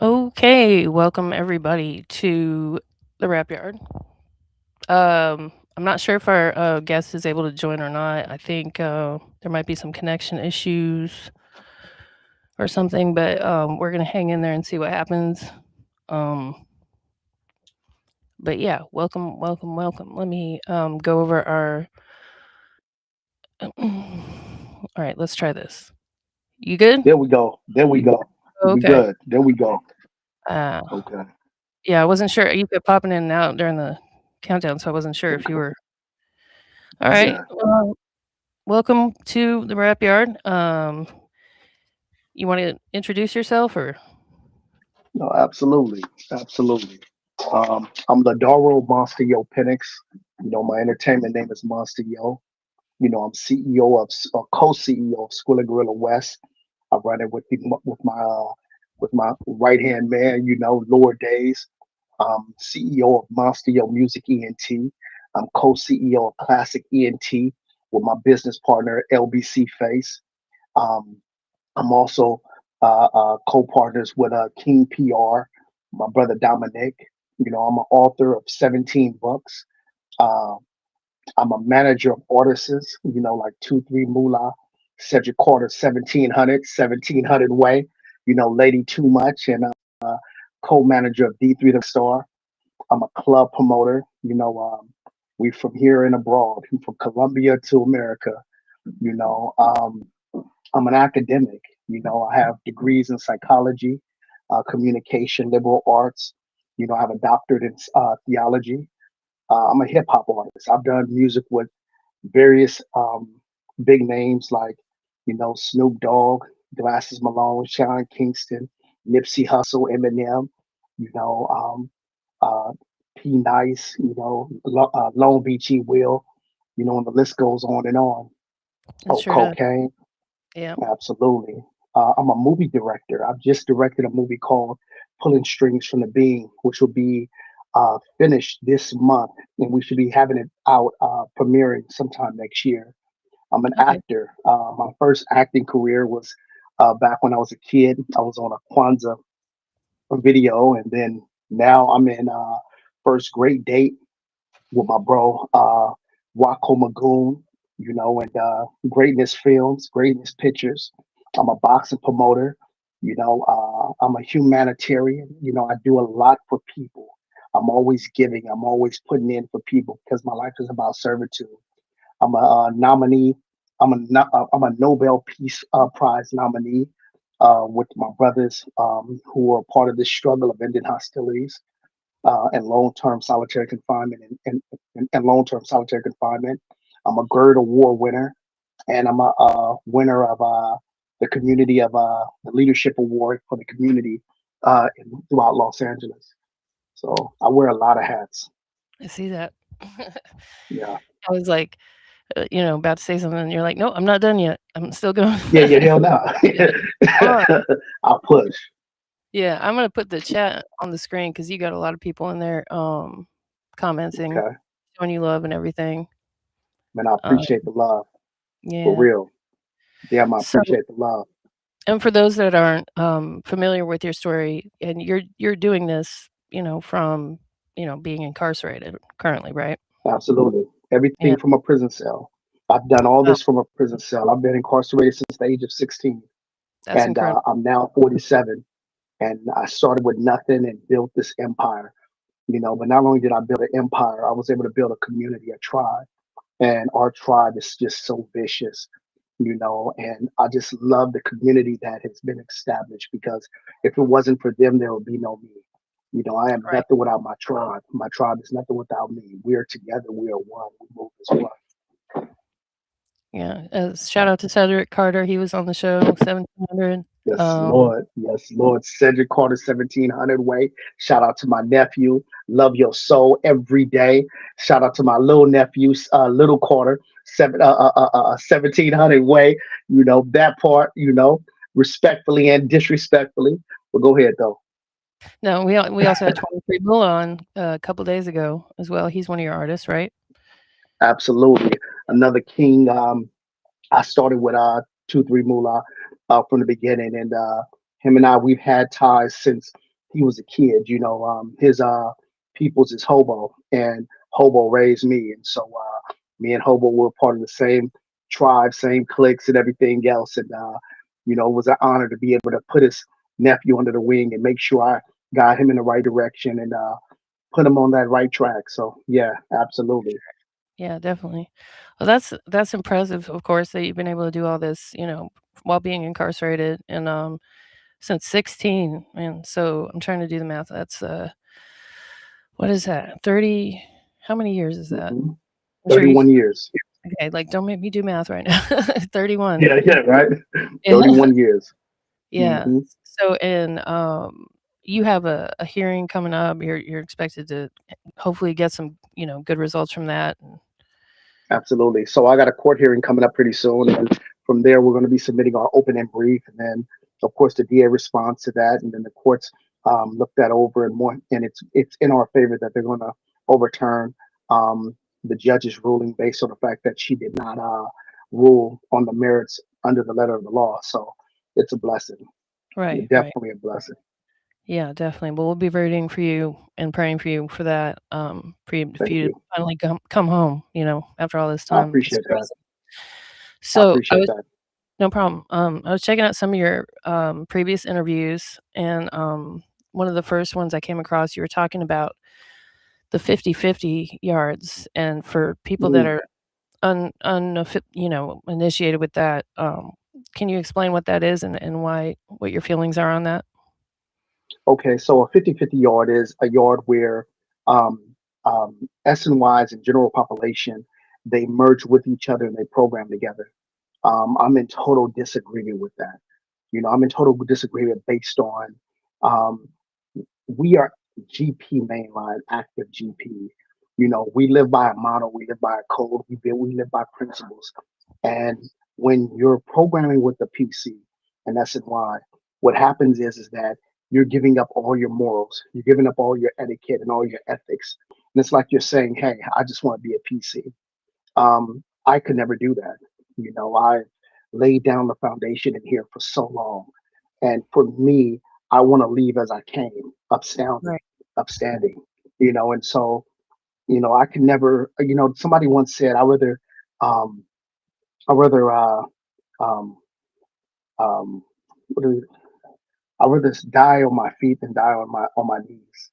Okay, welcome everybody to the Rap Yard. I'm not sure if our guest is able to join or not. I think there might be some connection issues or something, but we're gonna hang in there and see what happens. Um, but yeah, welcome, welcome, welcome. Let me go over our. All right, let's try this. You good? There we go. There we go. We Okay. good. There we go. Uh, Okay. yeah, I wasn't sure. You kept popping in and out during the countdown, so I wasn't sure if you were. All right. Yeah. Well, welcome to the Rap Yard. You want to introduce yourself or? No, absolutely. Absolutely. I'm the Doro Monster Yo Penix. My entertainment name is Monster Yo. I'm CEO co-CEO of School of Gorilla West. I run it with my right hand man, Lord Days. CEO of Monster Yo Music ENT. I'm co-CEO of Classic ENT with my business partner LBC Face. Um, I'm also co-partners with King PR, my brother Dominic. I'm an author of 17 books. Uh, I'm a manager of artists, like 2 3 Moolah, Cedric Carter, 1700 Way, Lady Too Much, and co-manager of D3 The Star. I'm a club promoter. We from here and abroad, we from Colombia to America. You know, um, I'm an academic. I have degrees in psychology, communication, liberal arts. I have a doctorate in theology. I'm a hip hop artist. I've done music with various big names like, Snoop Dogg, Glasses Malone, Sean Kingston, Nipsey Hussle, Eminem, you know, um, uh, P Nice, Lone Beachy Will, and the list goes on and on. It Oh, sure does. cocaine. Yeah. Absolutely. I'm a movie director. I've just directed a movie called Pulling Strings from the Being, which will be finished this month, and we should be having it out premiering sometime next year. I'm an Okay. actor. My first acting career was back when I was a kid. I was on a Kwanzaa video, and then now I'm in First Great Date with my bro Wacko Magoon, and Greatness Films, Greatness Pictures. I'm a boxing promoter. I'm a humanitarian. I do a lot for people. I'm always giving. I'm always putting in for people because my life is about servitude. I'm a nominee. I'm a Nobel Peace Prize nominee with my brothers who are part of this struggle of ending hostilities and long-term solitary confinement and long-term solitary confinement. I'm a GERD Award winner, and I'm a winner of the community of the Leadership Award for the community throughout Los Angeles. So I wear a lot of hats. I see that. I Yeah, was like, about to say something, and you're like, "No, I'm not done yet. I'm still going." yeah, yeah. Hell no. Hold on. I'll push. Yeah, I'm gonna put the chat on the screen because you got a lot of people in there, commenting, Okay, showing you love and everything. man. I Uh, appreciate the love for yeah. real. Damn, I So, appreciate the love. and for those that aren't familiar with your story, and you're doing this, from being incarcerated currently, right? Absolutely. Yeah, Everything from a prison cell. I've done all wow, this from a prison cell. I've been incarcerated since the age of 16, that's and incredible. I'm now 47. And I started with nothing and built this empire. But not only did I build an empire, I was able to build a community, a tribe, and our tribe is just so vicious. And I just love the community that has been established because if it wasn't for them, there would be no me. I am Right. nothing without my tribe. My tribe is nothing without me. We are together. We are one. We move as one. Yeah. Shout out to Cedric Carter. He was on the show 1700. Yes, Um, Lord. Yes, Lord. Cedric Carter, 1700 Way. Shout out to my nephew. Love your soul every day. Shout out to my little nephew, Little Carter, 1700 Way. That part, respectfully and disrespectfully. But go ahead, though. no, we also had 23 Bull on a couple days ago as well. He's one of your artists, right? Absolutely. Another king. I started with 2 3 Moolah from the beginning, and him and I we've had ties since he was a kid. His peoples is Hobo, and Hobo raised me, and so me and Hobo were part of the same tribe, same cliques, and everything else. And it was an honor to be able to put his nephew under the wing and make sure I got him in the right direction and put him on that right track. So yeah, absolutely. Yeah, definitely. Well, that's impressive, of course, that you've been able to do all this, while being incarcerated and, since 16, and so I'm trying to do the math. That's, what is that? 30 how many years is that? hmm I'm sure you 31 years. okay, like, don't make me do math right now. 31. Yeah, yeah, right. Yeah. 31 years. Yeah. hmm So, and, you have a hearing coming up. You're expected to hopefully get some, good results from that, and Absolutely. So I got a court hearing coming up pretty soon, and from there we're going to be submitting our opening brief, and then of course the DA responds to that, and then the courts look that over and more, and it's in our favor that they're going to overturn the judge's ruling based on the fact that she did not rule on the merits under the letter of the law. So it's a blessing, right, right. definitely a blessing. Yeah, definitely. Well, we'll be rooting for you and praying for you for that, for Thank you to you. finally come home, after all this I time. That's appreciate that. crazy. I So, I appreciate was that. no problem. I was checking out some of your, previous interviews, and, one of the first ones I came across, you were talking about the 50-50 yards, and for people that Mm. are initiated with that, can you explain what that is and what your feelings are on that? Okay, so a 50-50 yard is a yard where SNYs and general population, they merge with each other and they program together. I'm in total disagreement with that. I'm in total disagreement based on um, we are GP mainline, active GP. We live by a model, we live by a code, we live by principles. And when you're programming with the PC, and that's why, what happens is that you're giving up all your morals, you're giving up all your etiquette and all your ethics. And it's like you're saying, hey, I just want to be a PC. I could never do that. I laid down the foundation in here for so long. And for me, I want to leave as I came, Right. upstanding, and so, I can never, somebody once said, um, I rather, um, um, what is it? I rather die on my feet than die on my knees,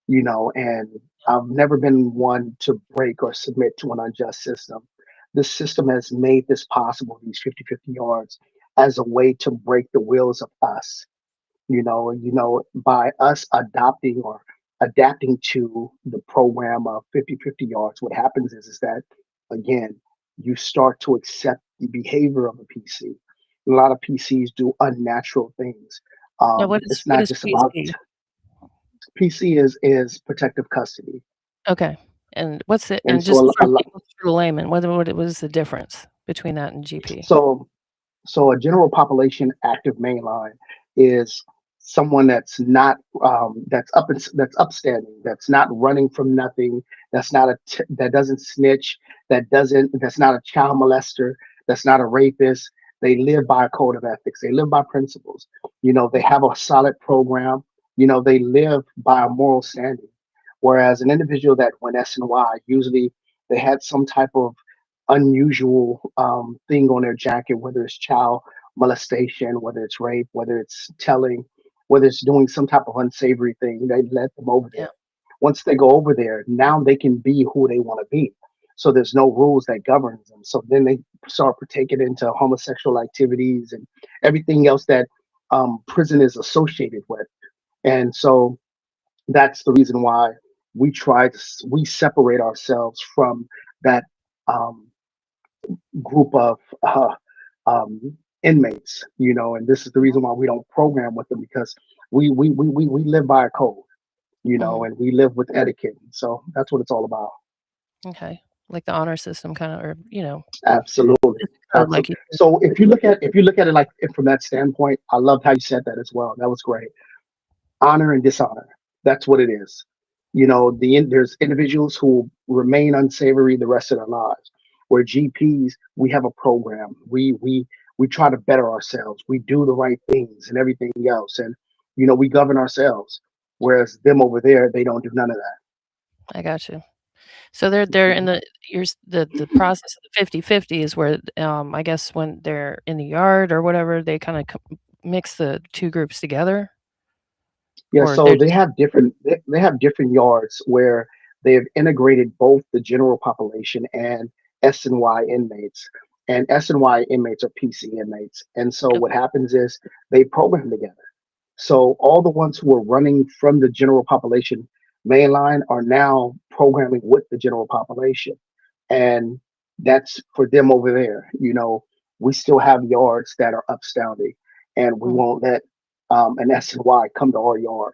and I've never been one to break or submit to an unjust system. This system has made this possible, these 50-50 yards, as a way to break the wills of us, by us adopting or adapting to the program of 50-50 yards. What happens is that, again, you start to accept the behavior of a PC. A lot of PCs do unnatural things. Now It's what not is just about PC? PC is protective custody. Okay. And what's the And and so just a lot, for the layman, what is the difference between that and GP? so So a general population active mainline is someone that's not that's upstanding, that's not running from nothing, that doesn't snitch, that's not a child molester, that's not a rapist. They live by a code of ethics. They live by principles. They have a solid program. They live by a moral standing. Whereas an individual that went SNY, usually they had some type of unusual thing on their jacket, whether it's child molestation, whether it's rape, whether it's telling, whether it's doing some type of unsavory thing. They let them over Yeah. there. Once they go over there, now they can be who they want to be. So there's no rules that governs them. So then they start partaking into homosexual activities and everything else that prison is associated with. And so that's the reason why we separate ourselves from that um, group of inmates, and this is the reason why we don't program with them because we live by a code, Mhm. and we live with etiquette. So that's what it's all about. Okay. Like the honor system kinda or, Absolutely, just code like absolutely. you said. So if you look at it like from that standpoint, I loved how you said that as well. That was great. Honor and dishonor. That's what it is. There's individuals who remain unsavory the rest of their lives. Where GPs, we have a program. We try to better ourselves. We do the right things and everything else. And We govern ourselves, whereas them over there, they don't do none of that. I got you. So they're in the the process of the 50-50 is where, I guess when they're in the yard or whatever, they kinda mix the 2 groups together? Yeah, Or so they're just they have different yards where they have integrated both the general population and S and Y inmates. And S and Y inmates are PC inmates. And so what okay. happens is they program together. So all the ones who are running from the general population mainline are now programming with the general population. And that's for them over there. We still have yards that are upstanding, and we Mhm. won't let an S and Y come to our yard,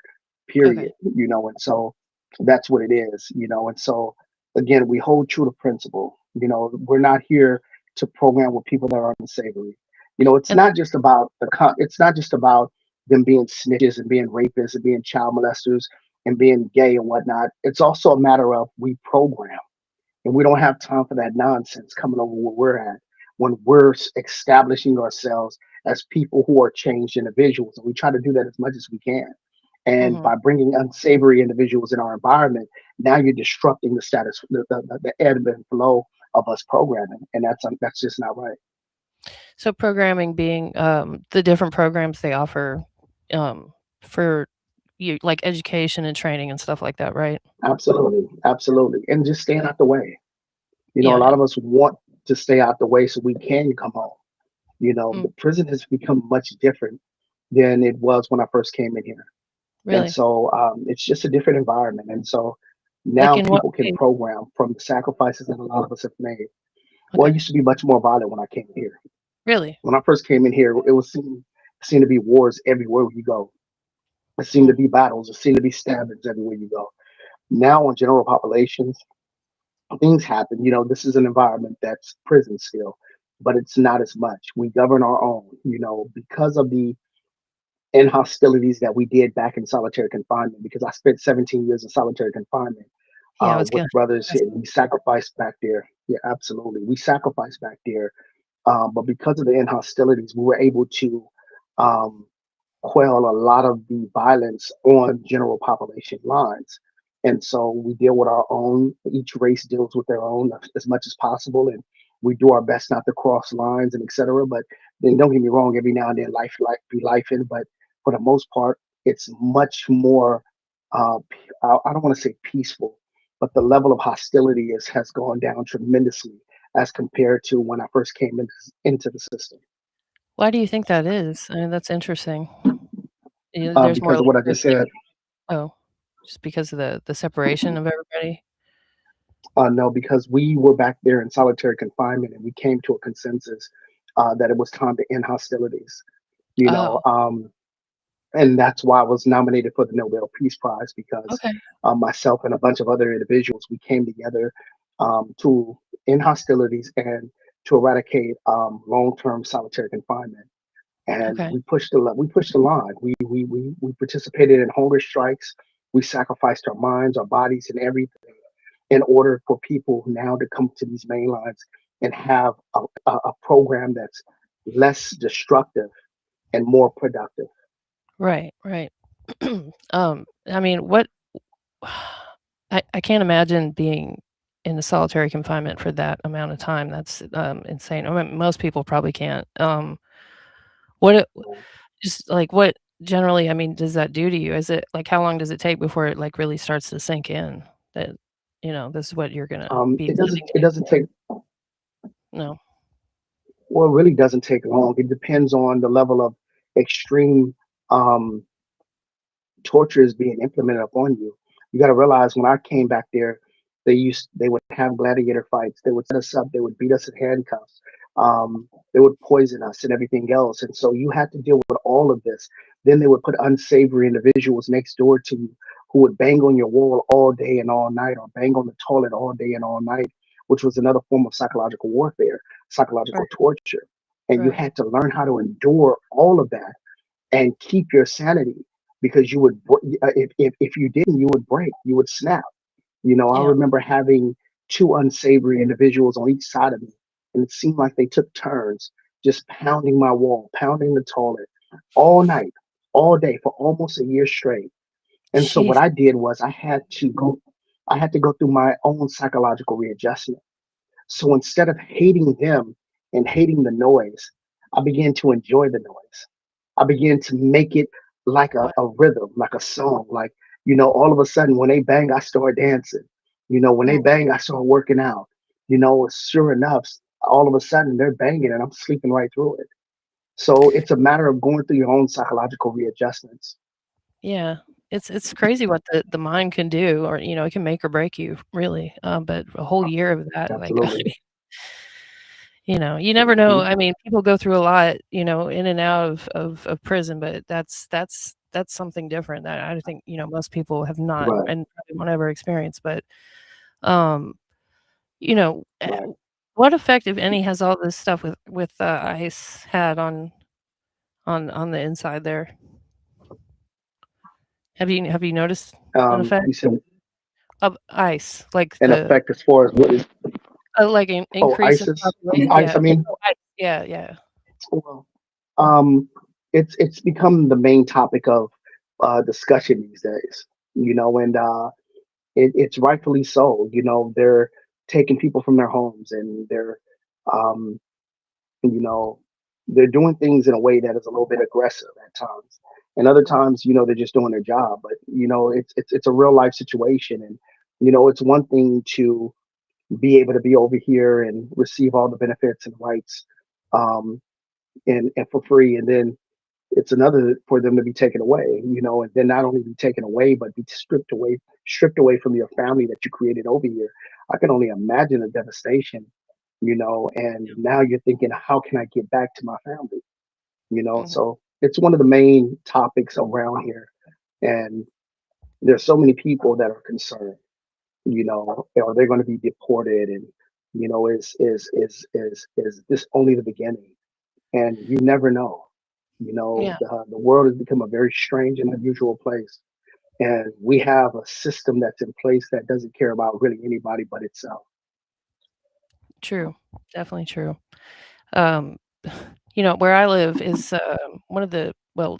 Okay. period. And so that's what it is. And so again, we hold true to principle. We're not here to program with people that are unsavory. It's And not just about it's not just about them being snitches and being rapists and being child molesters and being gay and whatnot. It's also a matter of we program, and we don't have time for that nonsense coming over where we're at when we're establishing ourselves as people who are changed individuals. And we try to do that as much as we can. And mhm. by bringing unsavory individuals in our environment, now you're disrupting the status, the ebb and flow of us programming, and that's just not right. So programming being, the different programs they offer, for you like education and training and stuff like that, right? Absolutely, absolutely, and just staying out the way. A lot Yeah. of us want to stay out the way so we can come home. Mm, The prison has become much different than it was when I first came in here. And really? so it's just a different environment. And so Like now in what people can way? program from the sacrifices that a lot of us have made. Well, it Okay. used to be much more violent when I came here. Really? When I first came in here, it was seemed to be wars everywhere you go. It seemed Hmm. to be battles. It seemed to be stabbings everywhere you go. Now, on general populations, things happen. This is an environment that's prison still, but it's not as much. We govern our own, because of the and hostilities that we did back in solitary confinement, because I spent 17 years in solitary confinement Yeah, I was with gonna brothers. ask. We sacrificed back there. Yeah, absolutely. We sacrificed back there. But because of the end hostilities, we were able to um, quell a lot of the violence on general population lines. And so we deal with our own, each race deals with their own as much as possible. And we do our best not to cross lines and et cetera. But then don't get me wrong, every now and then be life in. But for the most part, it's much more, I don't want to say peaceful, but the level of hostility has gone down tremendously as compared to when I first came into the system. Why do you think that is? I mean, that's interesting. There's more Because of like what I just privilege. said. Oh, just because of the separation of everybody? No, because we were back there in solitary confinement, and we came to a consensus that it was time to end hostilities. You know, Oh, um, and that's why I was nominated for the Nobel Peace Prize, because okay, myself and a bunch of other individuals, we came together to end hostilities and to eradicate long-term solitary confinement. And okay. we pushed the line. We participated in hunger strikes. We sacrificed our minds, our bodies, and everything in order for people now to come to these main lines and have a program that's less destructive and more productive. Right, right. I mean, what I can't imagine being in a solitary confinement for that amount of time. That's, insane. I mean, most people probably can't. What it just like, what generally, I mean, does that do to you? Is it like, how long does it take before it, like, really starts to sink in that, this is what you're gonna be living It doesn't take in? No. well, it really doesn't take long. It depends on the level of extreme um, torture is being implemented upon you. You got to realize when I came back there, they would have gladiator fights. They would set us up. They would beat us in handcuffs. They would poison us and everything else. And so you had to deal with all of this. Then they would put unsavory individuals next door to you who would bang on your wall all day and all night, or bang on the toilet all day and all night, which was another form of psychological warfare, psychological Right, torture. And you right. had to learn how to endure all of that and keep your sanity, because you would if you didn't, you would break, you would snap. I Yeah, remember having two unsavory individuals on each side of me, and it seemed like they took turns just pounding my wall, pounding the toilet all night. all day for almost a year straight. And so what Jeez. I did was I had to go through my own psychological readjustment. So instead of hating them and hating the noise, I began to enjoy the noise. I began to make it like Wow. a rhythm, like a song. Like, all of a sudden when they bang, I start dancing. When they Mm, bang, I start working out. Sure enough, all of a sudden they're banging and I'm sleeping right through it. So it's a matter of going through your own psychological readjustments. yeah. It's crazy what the mind can do, or, it can make or break you, really, but a whole year of that, like, I Absolutely. mean, you never know. Hmm. I mean, people go through a lot, in and out of prison, but that's something different that I think, most people have not Right, and probably won't ever experience, but, um, right. what effect, if any, has all this stuff with ICE had on the inside there? Have you noticed an effect You said of ICE, like an effect as far as what is like an increase in ISIS? population? ICE, Yeah. I mean, Oh, ICE. Yeah, yeah. well, it's become the main topic of discussion these days. And it's rightfully so. They're taking people from their homes and um, you know, they're doing things in a way that is a little bit aggressive at times. And other Right. times, they're just doing their job. But it's a real life situation, and it's one thing to be able to be over here and receive all the benefits and rights, um, and for free, and then it's another for them to be taken away, and then not only be taken away, but be stripped away from your family that you created over here. I can only imagine the devastation, and now you're thinking, how can I get back to my family? Mhm. So it's one of the main topics around here. And there's so many people that are concerned, are they going to be deported? And, is this only the beginning? And you never know. Yeah, The world has become a very strange and unusual place. And we have a system that's in place that doesn't care about really anybody but itself. true. Definitely true. Um, where I live is, one of the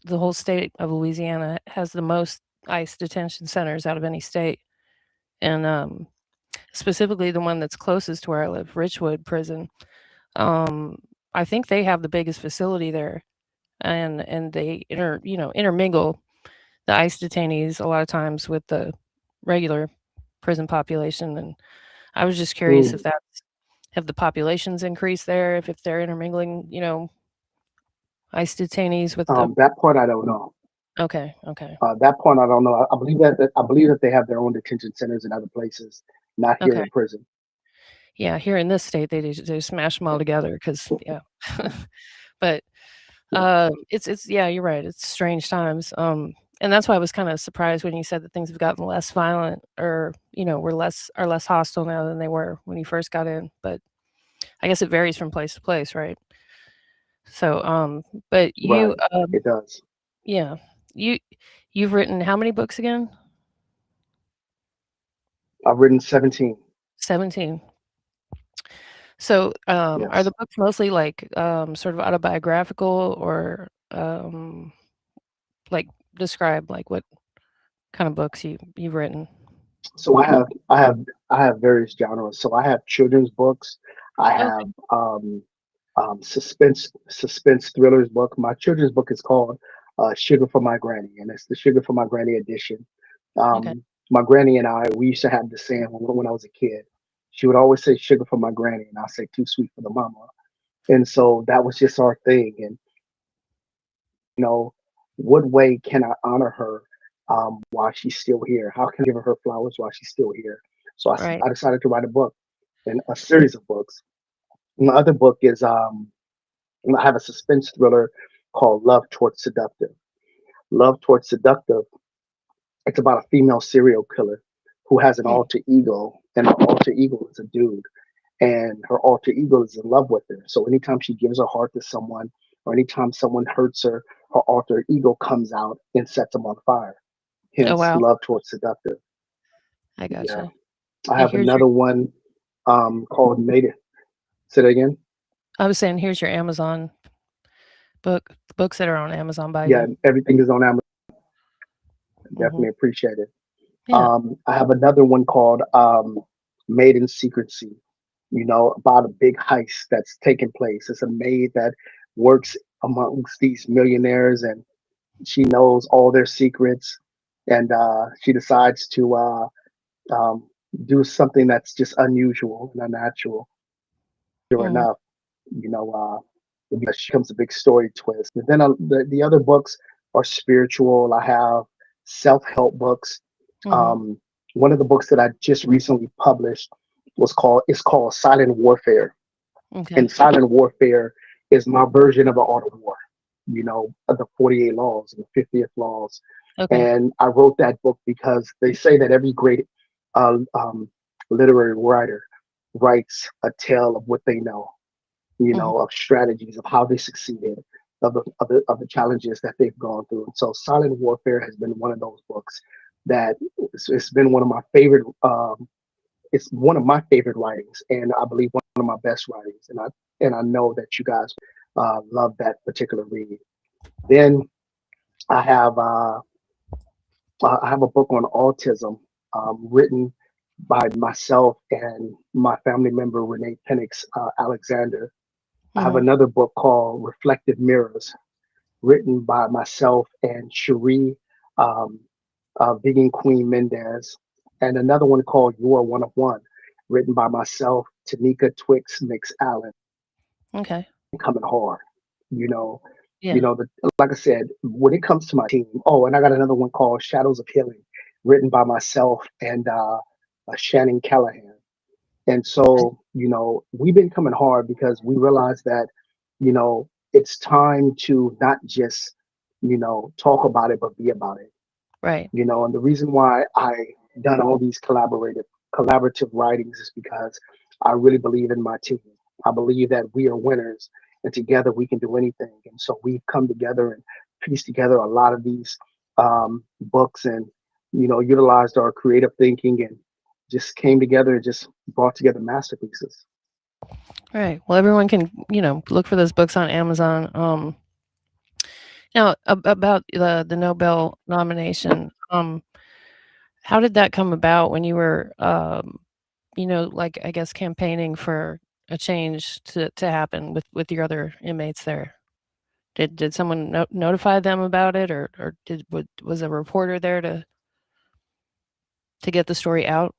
whole state of Louisiana has the most ICE detention centers out of any state, and, specifically the one that's closest to where I live, Richwood Prison. Um, I think they have the biggest facility there, and they intermingle the ICE detainees a lot of times with the regular prison population, and I was just curious if Mm. that's have the populations increased there, if they're intermingling, ICE detainees with the That part I don't know. okay, okay, That part I don't know. I believe that they have their own detention centers in other places, not here okay. in prison. Yeah, here in this state, they smash them all together because yeah. But, Yeah. it's yeah, you're right, it's strange times, and that's why I was kinda surprised when you said that things have gotten less violent or, were less hostile now than they were when you first got in, but I guess it varies from place to place, right? So, but you, Right. It does. yeah, you you've written how many books again? I've written 17. 17. So, are Yes. the books mostly, like, sort of autobiographical or, like, describe, like, what kind of books you've written? So I have various genres. So I have children's books. I have Okay, suspense thrillers book. My children's book is called Sugar for My Granny, and it's the Sugar for My Granny edition. okay. My granny and we used to have the saying when I was a kid. She would always say sugar for my granny, and I say too sweet for the mama. And so that was just our thing. And you know, what way can I honor her while she's still here? How can I give her flowers while she's still here? So Right. I decided to write a book and a series of books. My other book is I have a suspense thriller called Love Towards Seductive. Love Towards Seductive. It's about a female serial killer who has an Hmm. alter ego, and her alter ego is a dude, and her alter ego is in love with her. So anytime she gives her heart to someone, or anytime someone hurts her, her alter ego comes out and sets them on fire. Oh, Hence, wow. Love Towards Seductive. I Yeah, gotcha. I And have another one called Made It. Say that again. I was saying, here's your Amazon books that are on Amazon by Yeah, you. everything is on Amazon. Mhm. Definitely appreciate it. Yeah. I have another one called Made in Secrecy, about a big heist that's taking place. It's a maid that works amongst these millionaires, and she knows all their secrets, and she decides to um, do something that's just unusual and unnatural. Sure Mhm. enough, you know, it becomes a big story twist. And then the other books are spiritual. I have self-help books. Mhm. Um, One of the books that I just recently published is called Silent Warfare. Okay. And Silent Warfare is my version of an art of war, of the 48 laws and the 50th laws. Okay. And I wrote that book because they say that every great uh, um, literary writer writes a tale of what they know, Mhm. of strategies of how they succeeded, of the challenges that they've gone through. And so, Silent Warfare has been one of those books that it's been one of my favorite. It's one of my favorite writings, and I believe one of my best writings. And I know that you guys love that particular read. Then I have uh, I have a book on autism written by myself and my family member Renee Penix Alexander. I have Mhm. another book called Reflective Mirrors, written by myself and Cherie um, Vegan Queen Mendez, and another one called You Are One of One, written by myself, Tanika Twix Nix Allen, Okay. coming hard. You know, Yeah. like I said, when it comes to my team. Oh, and I got another one called Shadows of Healing, written by myself and Shannon Callahan. And Okay. so, we've been coming hard because we realize that, it's time to not just, talk about it, but be about it. Right. And the reason why I done all these collaborative writings is because I really believe in my team. I believe that we are winners, and together we can do anything. And so we've come together and pieced together a lot of these books, and utilized our creative thinking, and just came together and just brought together masterpieces. Right. Well, everyone can, look for those books on Amazon. Now about the Nobel nomination. How did that come about when you were, like, I guess, campaigning for a change to happen with your other inmates there? Did someone notify them about it, or was a reporter there to get the story out?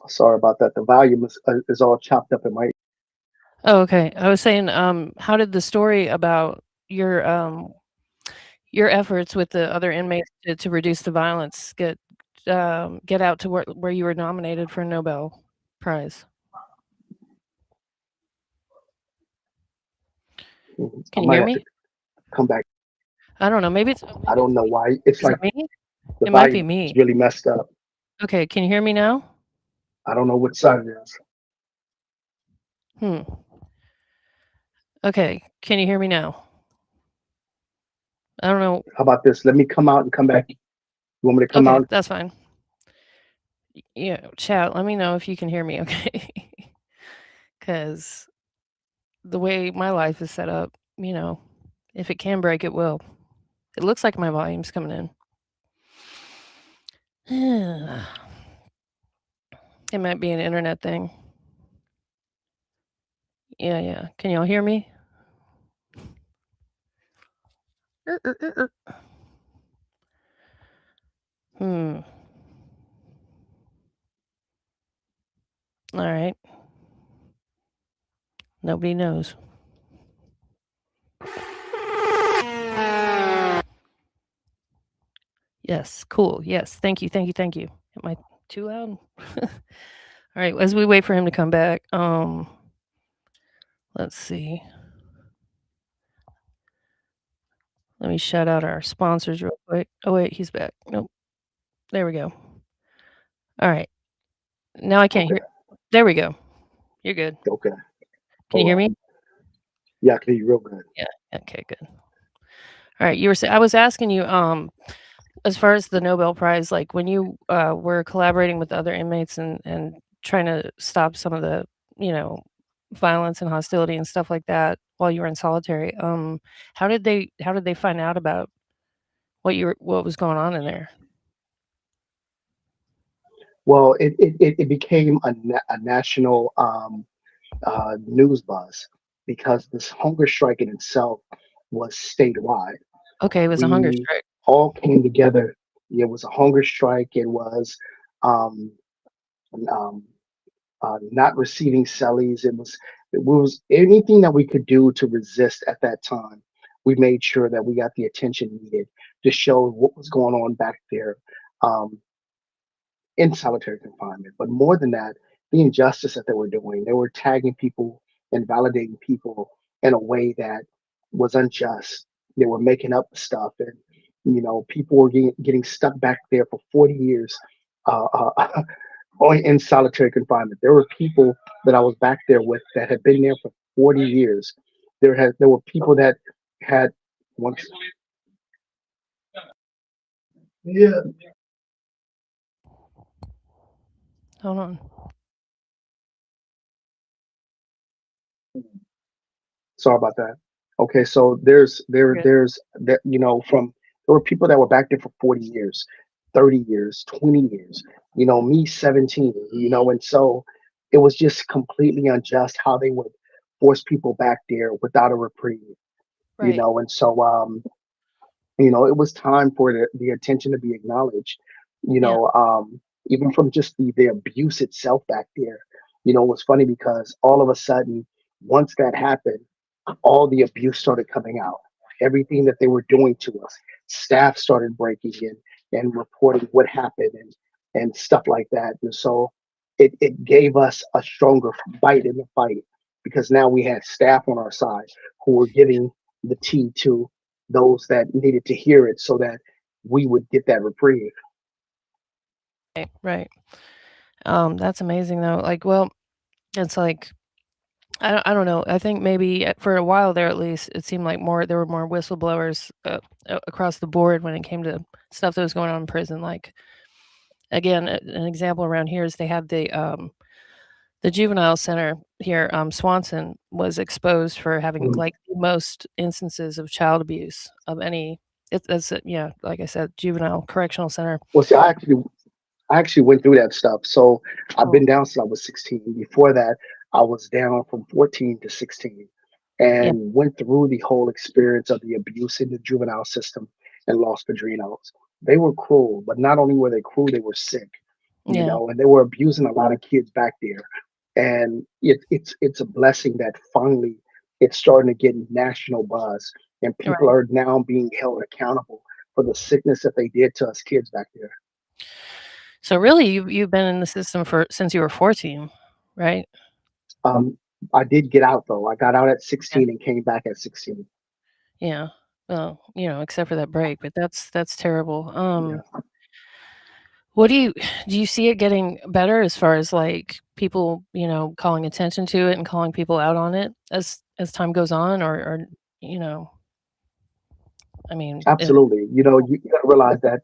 Sorry about that. The volume is all chopped up in my. Oh, okay. I was saying, how did the story about your efforts with the other inmates to reduce the violence get out to where you were nominated for a Nobel Prize? I Can you might hear have to me? come back. I don't know. I Maybe don't it's know why. It's is it like me? the It might be volume is me. really messed up. Okay, can you hear me now? I don't know which side it is. Hmm. Okay, can you hear me now? I don't know. How about this? Let me come out and come back. You want me to come Okay, out? that's fine. Yeah, chat. Let me know if you can hear me. Okay, because the way my life is set up, if it can break, it will. It looks like my volume's coming in. It might be an internet thing. Yeah, yeah. Can y'all hear me? Er, er, er, er. Hmm. All right. Nobody knows. Yes. Cool. Yes. Thank you. Thank you. Thank you. Am I too loud? All right. As we wait for him to come back, let's see. Let me shout out our sponsors real quick. Oh wait, he's back. Nope. There we go. All right. Now I can't Okay. hear. There we go. You're good. Okay. Can All you hear right. me? Yeah, I can hear you real good. Yeah. Okay. Good. All right. I was asking you. As far as the Nobel Prize, like when you were collaborating with other inmates and trying to stop some of the, you know, violence and hostility and stuff like that while you were in solitary. How did they find out about what was going on in there? Well, it became a national news buzz because this hunger strike in itself was statewide. Okay, it was a hunger We strike. all came together. It was a hunger strike. It was um, um, not receiving cellies. It was anything that we could do to resist at that time. We made sure that we got the attention needed to show what was going on back there. Um, in solitary confinement. But more than that, the injustice that they were doing, they were tagging people and validating people in a way that was unjust. They were making up stuff, and people were getting stuck back there for 40 years, in solitary confinement. There were people that I was back there with that had been there for 40 years. There were people that had once. Yeah. Hold on. Sorry about that. Okay, so there's You're there good. there's that from there were people that were back there for 40 years, 30 years, 20 years. Me 17. And so it was just completely unjust how they would force people back there without a reprieve. Right. And so it was time for the attention to be acknowledged. Yeah. Even from just the abuse itself back there. It was funny because all of a sudden, once that happened, all the abuse started coming out. Everything that they were doing to us, staff started breaking in and reporting what happened and stuff like that. And so it gave us a stronger bite in the fight because now we had staff on our side who were giving the tea to those that needed to hear it so that we would get that reprieve. Right. Right. That's amazing though. Like, well, it's like I don't know. I think maybe for a while there at least, it seemed like there were more whistleblowers across the board when it came to stuff that was going on in prison. Like again, an example around here is they have the juvenile center here. Swanson was exposed for having Mm. like the most instances of child abuse of any. That's yeah, like I said, juvenile correctional center. Well, see, I actually went through that stuff. So I've Oh, been down since I was 16. Before that, I was down from 14 to 16 yeah, and went through the whole experience of the abuse in the juvenile system and Los Padrinos. They were cruel, but not only were they cruel, they were sick, yeah, and they were abusing a lot of kids back there. And it's a blessing that finally it's starting to get national buzz and people right. are now being held accountable for the sickness that they did to us kids back there. So really, you've been in the system for since you were 14, right? Um, I did get out though. I got out at Yeah. 16 and came back at 16. Yeah. Well, except for that break, but that's terrible. Yeah, What do you see it getting better as far as like people, calling attention to it and calling people out on it as time goes on or you know, I mean, absolutely. You got to realize that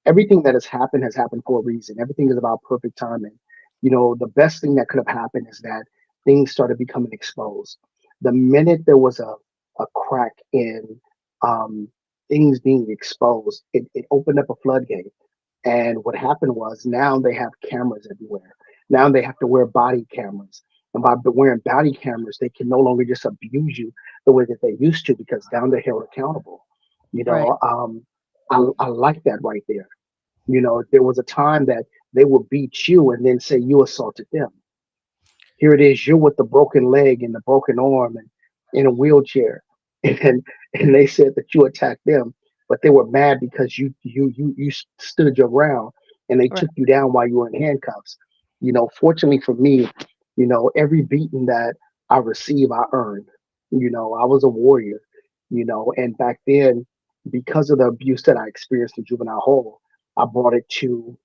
everything that has happened for a reason. Everything is about perfect timing. The best thing that could have happened is that things started becoming exposed. The minute there was a crack in um, things being exposed, it opened up a floodgate. And what happened was now they have cameras everywhere. Now they have to wear body cameras. And by wearing body cameras, they can no longer just abuse you the way that they used to because now they're held accountable. You right, know, um, I like that right there. There was a time that they would beat you and then say you assaulted them. Here it is, you're with the broken leg and the broken arm and in a wheelchair, and they said that you attacked them, but they were mad because you stood your ground and they right, took you down while you were in handcuffs. Fortunately for me, every beating that I received, I earned. I was a warrior. And back then, because of the abuse that I experienced in juvenile hall, I brought it to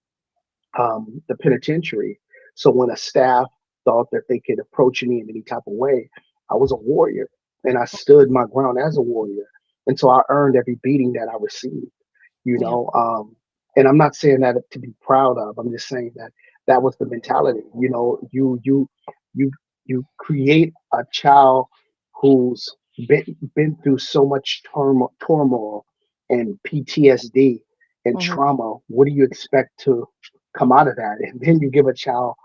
the penitentiary. So when a staff thought that they could approach me in any type of way, I was a warrior and I stood my ground as a warrior. And so I earned every beating that I received, you yeah, know. And I'm not saying that to be proud of. I'm just saying that that was the mentality. You You create a child who's been through so much turmoil and PTSD and Mhm. trauma. What do you expect to come out of that? And then you give a child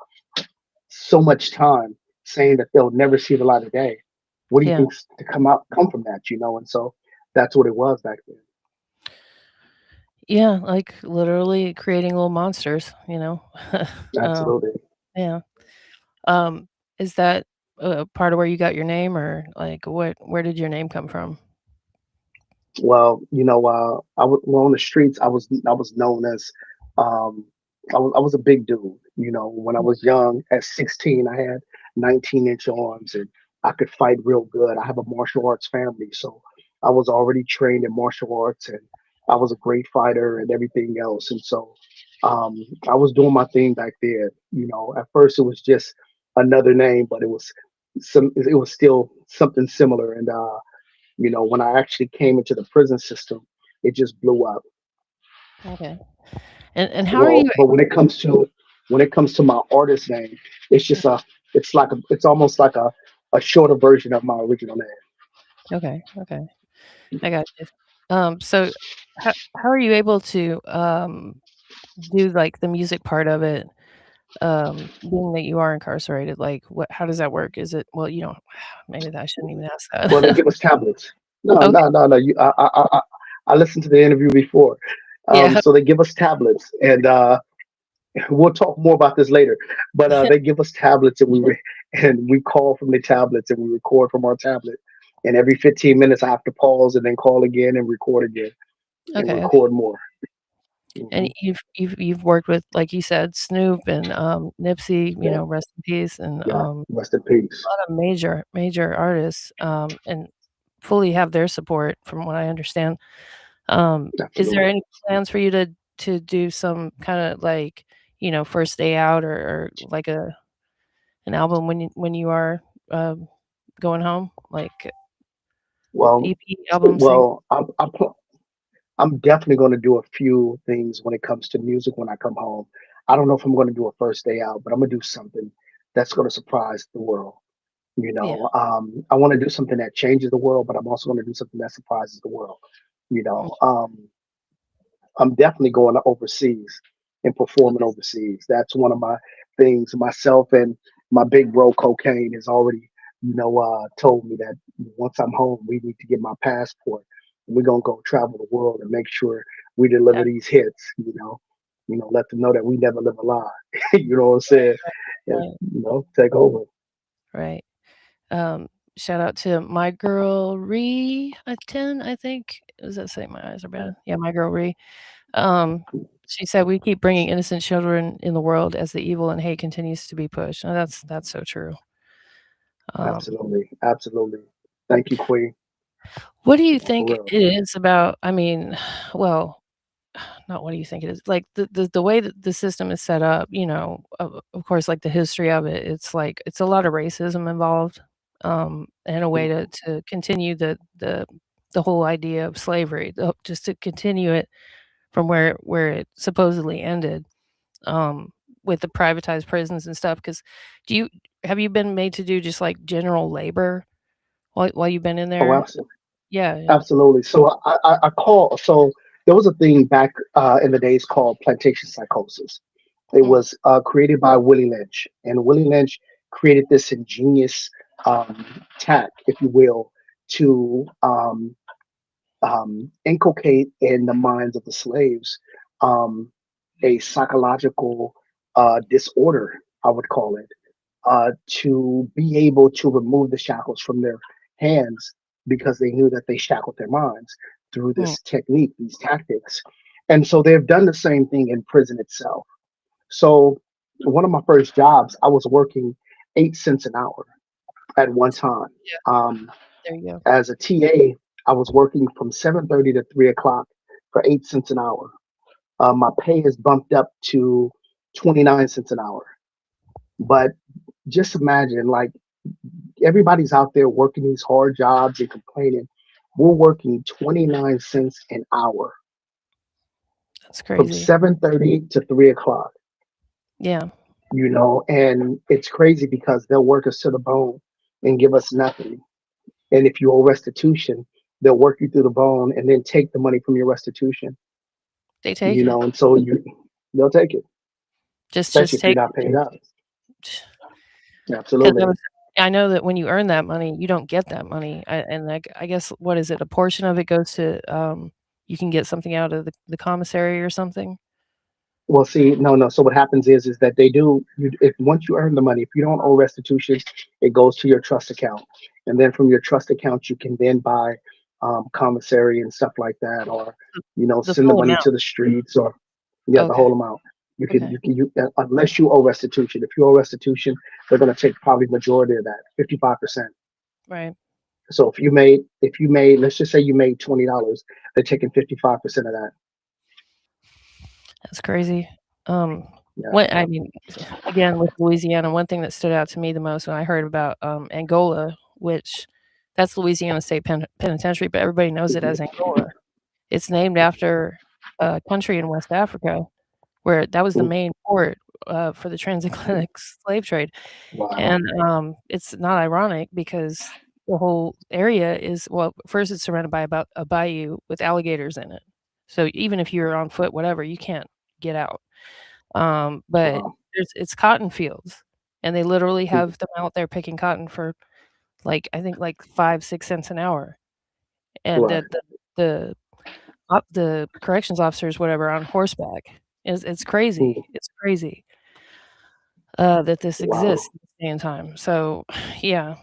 so much time saying that they'll never see the light of day. What do you Yeah. think's to come from that, you know? And so that's what it was back then. Yeah, like, literally creating little monsters, Um, Absolutely. yeah. Um, is that, part of where you got your name, or, like, where did your name come from? Well, well, on the streets. I was known as, um, I was a big dude. When I Mm, was young, at 16, I had 19-inch arms, and I could fight real good. I have a martial arts family, so I was already trained in martial arts, and I was a great fighter and everything else. And so, I was doing my thing back there. At first it was just another name, but it was still something similar. And when I actually came into the prison system, it just blew up. okay. And how are you Well, but when it comes to my artist name, it's just it's almost like a shorter version of my original name. okay, okay. I got you. So how are you able to, do, like, the music part of it, being that you are incarcerated? Like, how does that work? Is it well, maybe that I shouldn't even ask Well, they that. give us tablets. No, Okay. no, no, no. I listened to the interview before. Yeah. So they give us tablets, and we'll talk more about this later. But they give us tablets, and we call from the tablets, and we record from our tablet. And every 15 minutes, I have to pause and then call again and record again and Okay, okay. record more. And Hmm. you've worked with, like you said, Snoop and, Nipsey, Yeah, rest in peace, and, yeah. Rest in peace. a lot of major artists, and fully have their support from what I understand. Is there Absolutely. any plans for you to do some kinda, like, first day out, or like an album when you are, going home? Like, Well, EP, album, single? well, I'm definitely going to do a few things when it comes to music when I come home. I don't know if I'm going to do a first day out, but I'm going to do something that's going to surprise the world. Yeah. I want to do something that changes the world, but I'm also going to do something that surprises the world. You Mm, know, um, I'm definitely going to overseas and performing okay. overseas. That's one of my things. Myself and my big bro Cocaine has already, told me that once I'm home, we need to get my passport. We're gonna go travel the world and make sure we deliver Yeah, these hits. Let them know that we never live a lie. You know what I'm saying? And right, take over. right. Shout out to my girl Ree at 10, I think. Does that say my eyes are bad? Yeah, my girl Ree. Um, she said, "We keep bringing innocent children in the world as the evil and hate continues to be pushed." And that's so true. Um, Absolutely, absolutely. Thank you, Queen, what do you for think real. it is about, I mean, well, not what do you think it is, like, the way that the system is set up, of course, like, the history of it, it's like it's a lot of racism involved, and a way to continue the whole idea of slavery, just to continue it from where it supposedly ended, um, with the privatized prisons and stuff. Because do you have you been made to do just, like, general labor while you've been in Oh, there? absolutely. Yeah, yeah. Absolutely. So so there was a thing back in the days called plantation psychosis. It Mm, was created by Willie Lynch, and Willie Lynch created this ingenious tack, if you will, to inculcate in the minds of the slaves um, a psychological disorder, I would call it, to be able to remove the shackles from their hands because they knew that they shackled their minds through mm, this technique, these tactics. And so they've done the same thing in prison itself. So one of my first jobs, I was working 8 cents an hour at one time. yeah, Um, there you go. as a TA, I was working from 7:30 to 3 o'clock for 8 cents an hour. My pay is bumped up to 29 cents an hour. But just imagine, like, everybody's out there working these hard jobs and complaining. We're working 29 cents an hour That's from crazy. 7:30 to 3 o'clock. Yeah. And it's crazy because they'll work us to the bone and give us nothing. And if you owe restitution, they'll work you through the bone and then take the money from your restitution, They take it. and so they'll take it, especially Just if you're take not paid up. it. 'Cause Absolutely. I know that when you earn that money, you don't get that money, and, like, I guess what is it? A portion of it goes to, you can get something out of the commissary or something? Well, see, no, no. So what happens is that they do. If once you earn the money, if you don't owe restitution, it goes to your trust account, and then from your trust account, you can then buy commissary and stuff like that, or The send the full money amount. to the streets, or yeah, the Okay, whole amount. okay, Unless you owe restitution. If you owe restitution, they're going to take probably majority of that, 55%. right. So if you made, let's just say you made $20, they're taking 55% of that. That's crazy. Um, Yeah. what I mean, again, with Louisiana, one thing that stood out to me the most when I heard about, Angola, which that's Louisiana State Penitentiary, but everybody knows it as Mhm. Angola. It's named after a country in West Africa where that was the Mhm. main port, for the transatlantic slave trade, Wow. and, it's not ironic because the whole area is well, first, it's surrounded by about a bayou with alligators in it. So even if you're on foot, whatever, you can't get out. But Wow. it's cotton fields, and they literally have them out there picking cotton for, like, I think, like, 5, 6 cents an hour, and Right. the the corrections officers, whatever, on horseback. It's Mhm. crazy. It's crazy, that this Wow. exists in this day and time. So, yeah,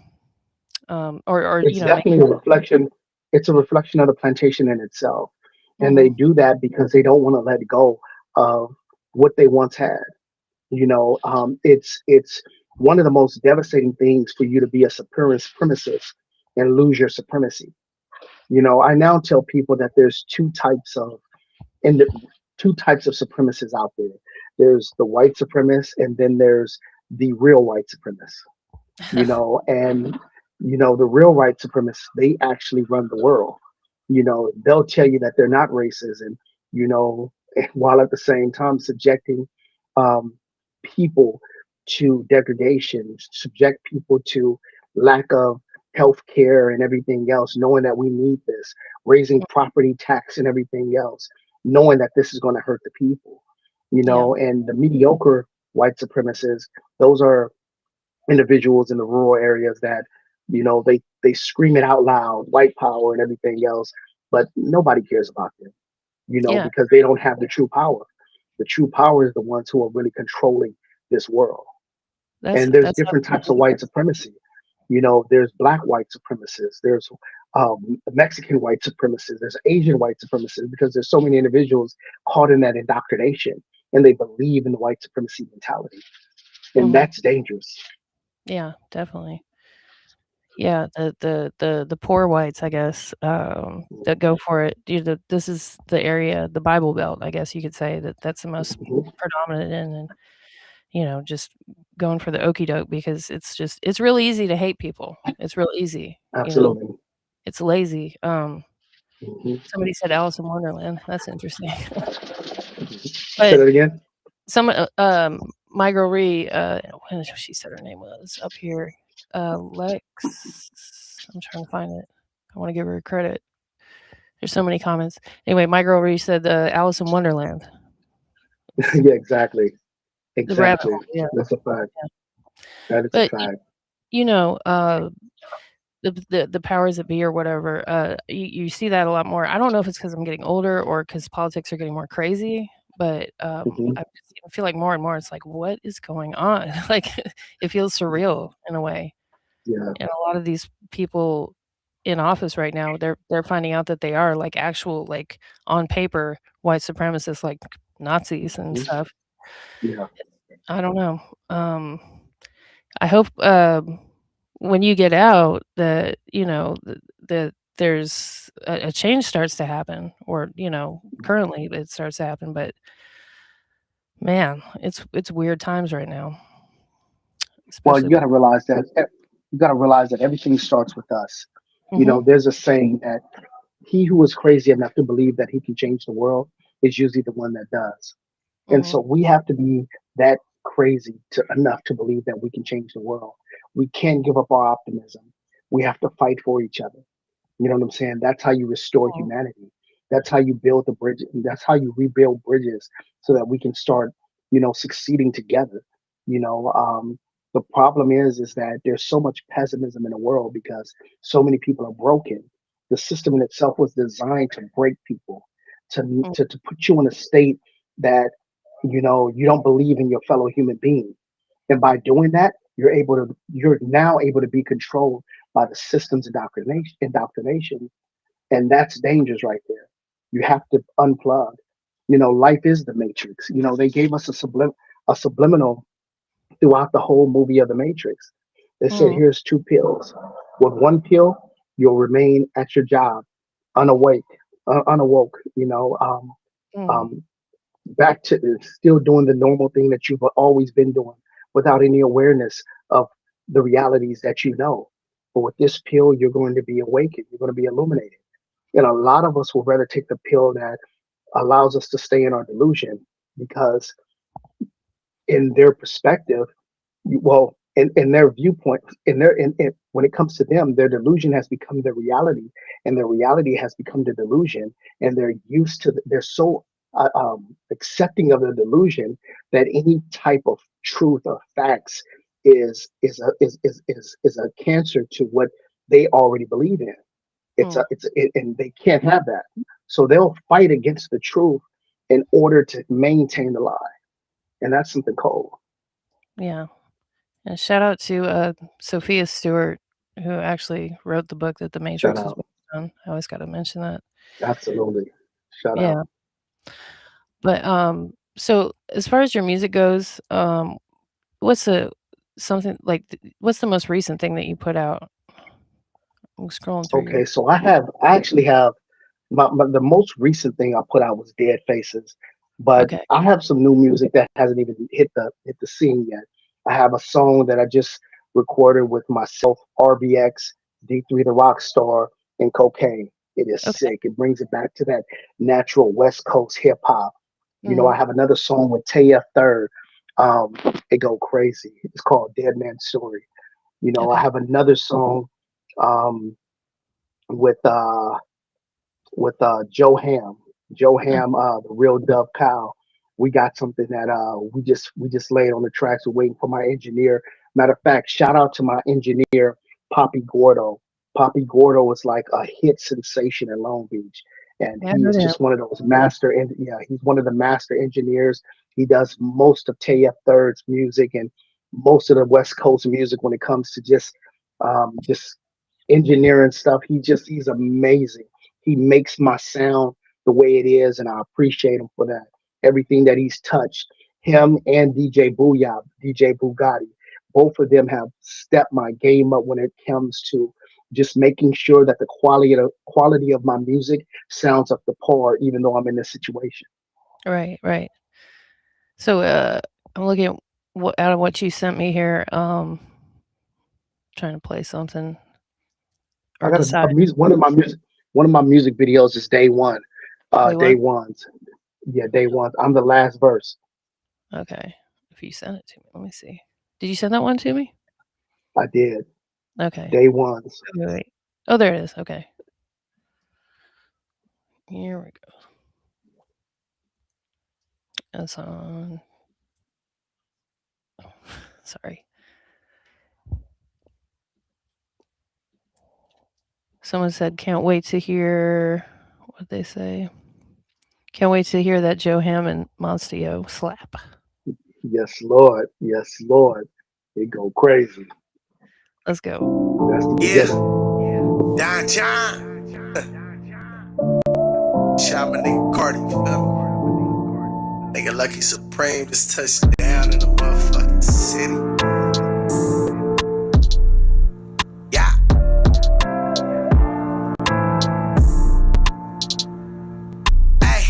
or, It's make definitely a reflection. It's a reflection of the plantation in itself, and they mhm, do that because they don't want to let go of what they once had. It's one of the most devastating things for you to be a supremacist and lose your supremacy. I now tell people that there's in the two types of supremacists out there. There's the white supremacist, and then there's the real white supremacist. And the real white supremacists, they actually run the world. They'll tell you that they're not racist, and you know while at the same time subjecting um, people to degradation, subject people to lack of health care and everything else, knowing that we need this, raising property tax and everything else, knowing that this is going to hurt the people. yeah, And the mediocre white supremacists, those are individuals in the rural areas that they scream it out loud, white power and everything else, but nobody cares about them, yeah, because they don't have the true power. The true power is the ones who are really controlling this world. And there's that's different types of absolutely white supremacy. There's black white supremacists, there's Mexican white supremacists, there's Asian white supremacists, because there's so many individuals caught in that indoctrination and they believe in the white supremacy mentality, and mhm, that's dangerous. yeah, definitely. Yeah, the poor whites, I guess, that go for it. This is the area, the Bible Belt, I guess you could say that's the most Mhm. predominant in, and, just going for the okey doke because it's real easy to hate people. It's real easy, Absolutely. it's lazy. Mhm. Somebody said Alice in Wonderland. That's interesting. Say But that again. some, my girl Ree, what did she said her name was up here? Lex I'm trying to find it. I wanna give her credit. There's so many comments. Anyway, my girl Ree said, Alice in Wonderland. It's Yeah, exactly. the rabbit Exactly. hole, yeah, That's a fact. yeah. That is a But, fact. you know, the powers that be or whatever, you see that a lot more. I don't know if it's because 'cause I'm getting older or because politics are getting more crazy, but, Hmm. I feel like more and more it's like, "What is going on?" Like, it feels surreal in a way, Yeah. and a lot of these people in office right now, they're finding out that they are, like, actual, like, on paper, white supremacists, like Nazis and Hmm. stuff. Yeah. I don't know. Um, I hope, when you get out that, that there's a change starts to happen or, currently it starts to happen, but man, it's weird times right now, Well, especially with you got to realize that everything starts with us. mhm, There's a saying that he who is crazy enough to believe that he can change the world is usually the one that does. And mhm, so we have to be that crazy enough to believe that we can change the world. We can't give up our optimism. We have to fight for each other. You know what I'm saying? That's how you restore Mm, humanity. That's how you build the bridge. That's how you rebuild bridges so that we can start, succeeding together. You know, the problem is that there's so much pessimism in the world because so many people are broken. The system in itself was designed to break people, mm, to put you in a state that, you don't believe in your fellow human being. And by doing that, you're now able to be controlled by the system's indoctrination. And that's dangerous right there. You have to unplug. Life is the matrix. They gave us a subliminal throughout the whole movie of the Matrix. They said, mm, here's two pills. With one pill, you'll remain at your job, unawake, unawoke, mm, um, back to still doing the normal thing that you've always been doing without any awareness of the realities that you know. But with this pill, you're going to be awakened, you're going to be illuminated. And a lot of us would rather take the pill that allows us to stay in our delusion because, in their perspective, well, in their viewpoint, when it comes to them, their delusion has become their reality, and their reality has become the delusion, and they're so accepting of the delusion that any type of truth or facts is a cancer to what they already believe in. mm. And they can't have that, so they'll fight against the truth in order to maintain the lie, and that's something cold. Yeah. And shout out to, Sophia Stewart, who actually wrote the book that The Shout Matrix was out. based on. I always gotta mention that. Absolutely. Shout out. Yeah. But, so as far as your music goes, what's the what's the most recent thing that you put out? I'm scrolling through your Okay, so I actually have the most recent thing I put out was Dead Faces, but okay, I have some new music that hasn't even hit the scene yet. I have a song that I just recorded with myself, RBX, D3 the Rockstar, and Cocaine. It is okay. sick. It brings it back to that natural West Coast hip hop. I Mhm. have another song with Taya Third. Um, it go crazy. It's called Dead Man's Story. I Okay. have another song um, with Joe Ham. Joe Mm, Ham, the real Dove Cow. We got something that we just laid on the tracks. We're waiting for my engineer. Matter of fact, shout out to my engineer, Poppy Gordo. Poppy Gordo is like a hit sensation in Long Beach, and yeah, I he heard is him. just one of those master. And yeah, he's one of the master engineers. He does most of Taya Third's music and most of the West Coast music when it comes to just engineering stuff. He's amazing. He makes my sound the way it is, and I appreciate him for that. Everything that he's touched, him and DJ Booyah, DJ Bugatti, both of them have stepped my game up when it comes to just making sure that the quality of my music sounds up to par, even though I'm in this situation. Right, right. So, I'm looking at what out of what you sent me here, trying to play something I or got a decide. music. One of my music videos is Day One. Wait, Day what? Ones. Yeah, Day Ones. I'm the last verse. Okay. If you sent it to me, let me see. Did you send that one to me? I did. Okay. Day Ones. Wait, wait. Oh, there it is. Okay. Here we go. It's on. Sorry. Someone said, "Can't wait to hear what they say. Can't wait to hear that Joe Hammond MONSTA YO slap." Yes, Lord. Yes, Lord. It go crazy. Let's go. That's the beginning. Yeah, Don John. Shot my nigga Cardi, you feel me? Nigga Lucky Supreme just touched down in the motherfucking city. Yeah. Hey,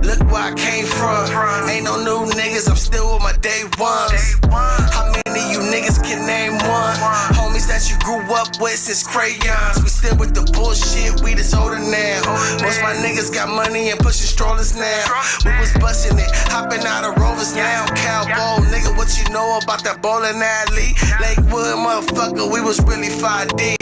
look where I came from. Ain't no new niggas, I'm still with my day ones. How many of you niggas can name one? Homies that you grew up with since crayons. We still with the bullshit, we just older now. Most my niggas got money and pushing strollers now. We was busting it, hopping out of Rovers now. Cowboy, nigga, what you know about that bowling alley? Lakewood, motherfucker, we was really 5D.